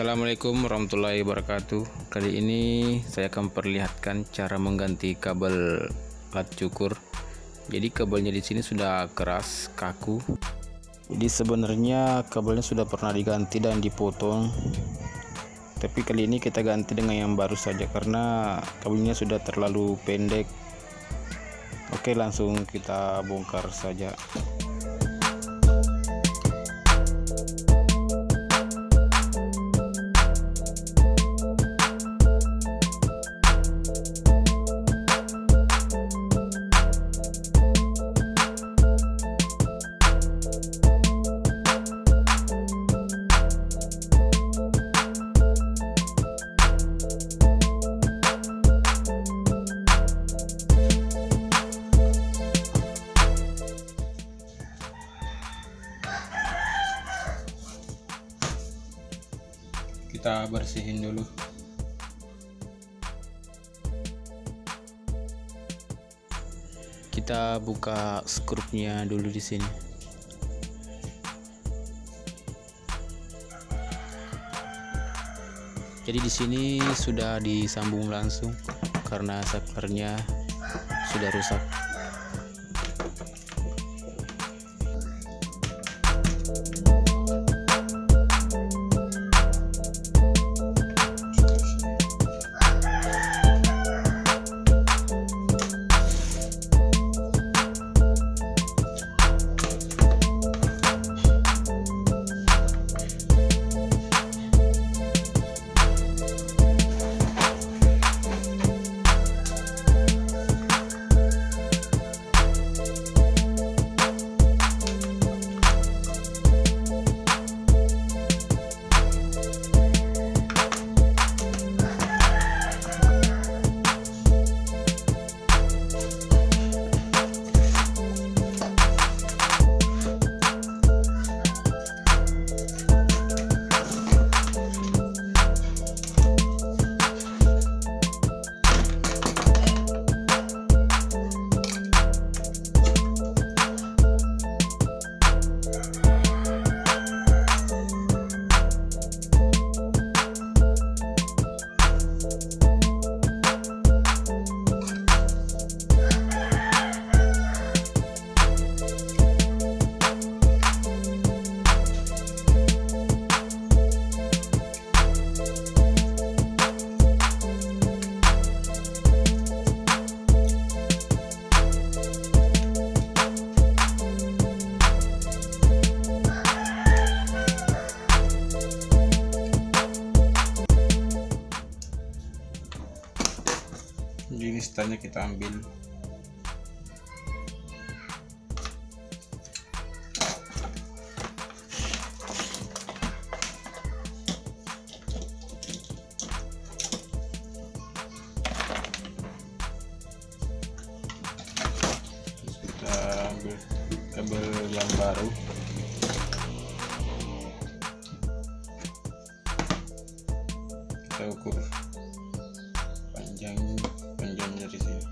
Assalamualaikum warahmatullahi wabarakatuh. Kali ini saya akan perlihatkan cara mengganti kabel alat cukur. Jadi kabelnya di sini sudah keras, kaku. Jadi sebenarnya kabelnya sudah pernah diganti dan dipotong. Tapi kali ini kita ganti dengan yang baru saja karena kabelnya sudah terlalu pendek. Oke, langsung kita bongkar saja. Kita bersihin dulu. Kita buka skrupnya dulu di sini. Jadi di sini sudah disambung langsung karena saklarnya sudah rusak. Jadi listanya kita ambil. Kita ambil kabel yang baru. Kita ukur panjangnya di sini.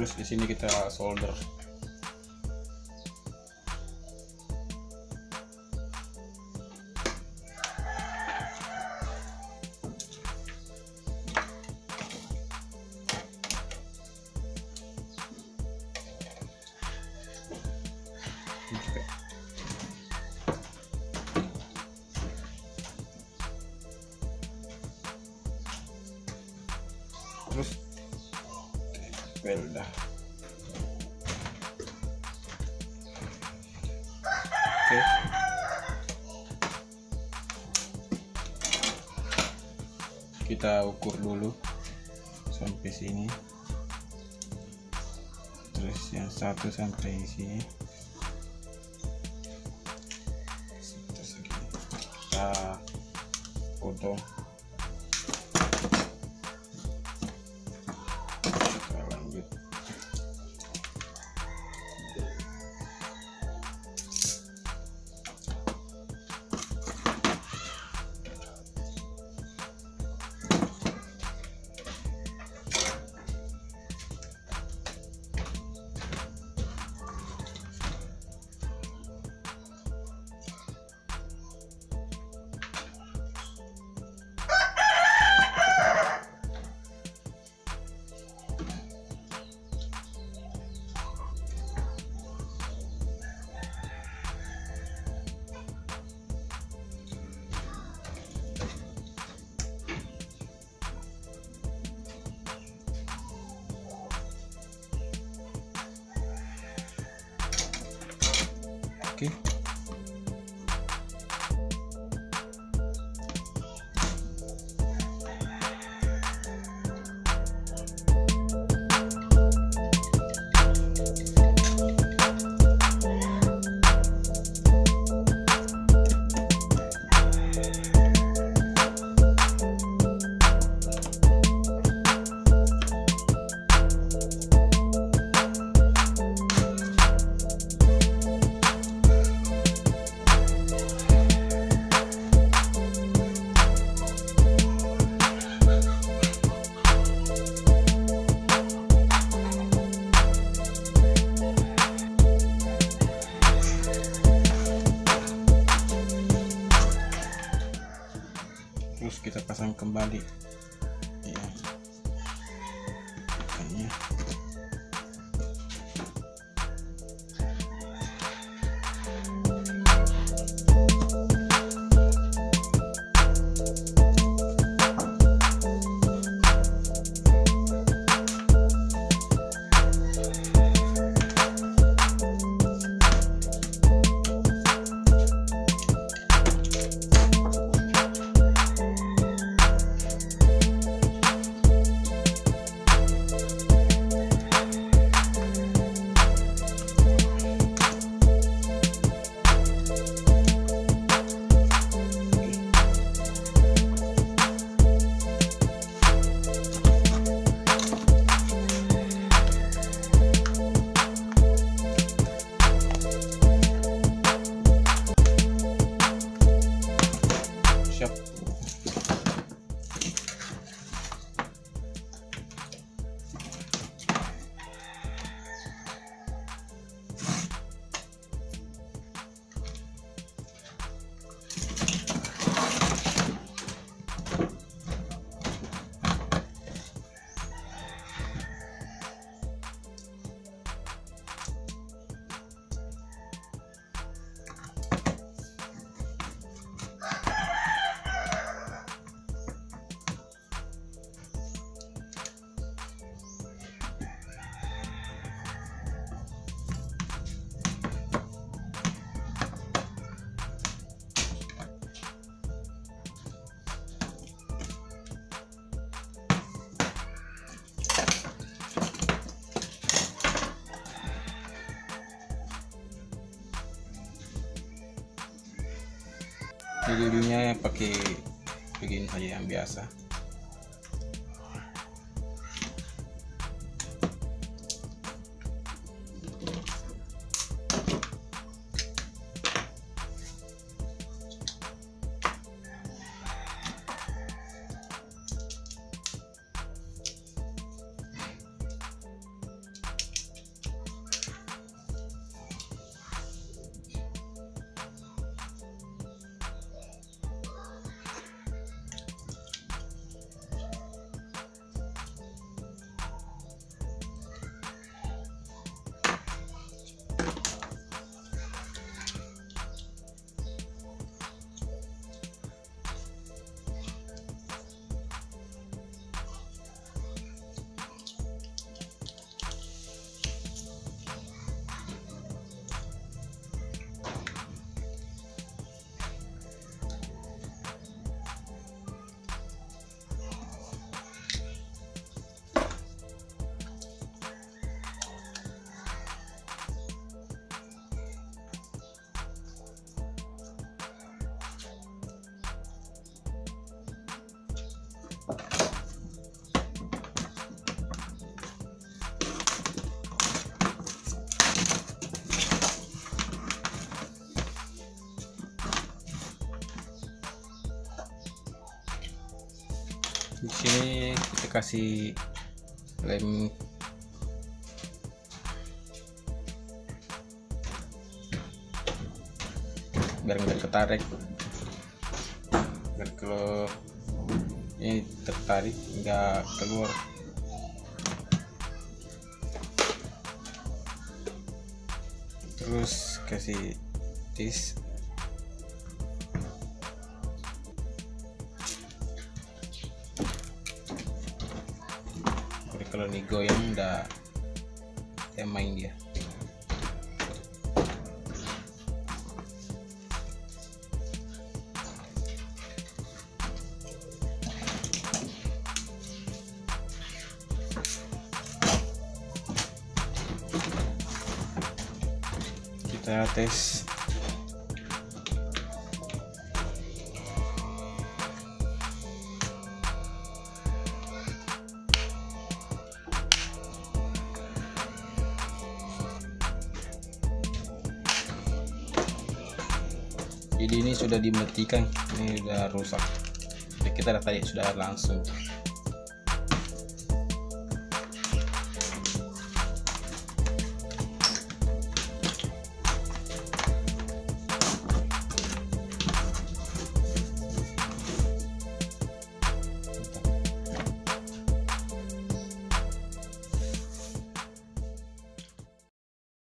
Terus di sini kita solder. Terus tempel dah. Oke. Kita ukur dulu sampai sini. Terus yang satu sampai sini. Kita potong. Oke. Terus kita pasang kembali ya, makanya siap. Videonya pakai begini saja yang biasa. kasih lem biar nggak ketarik, biar kalau ini tertarik nggak keluar. Terus kasih tis, jadi kalau digoyang udah ya main dia. Kita tes. Jadi ini sudah dimatikan, ini udah rusak. Jadi kita tadi sudah langsung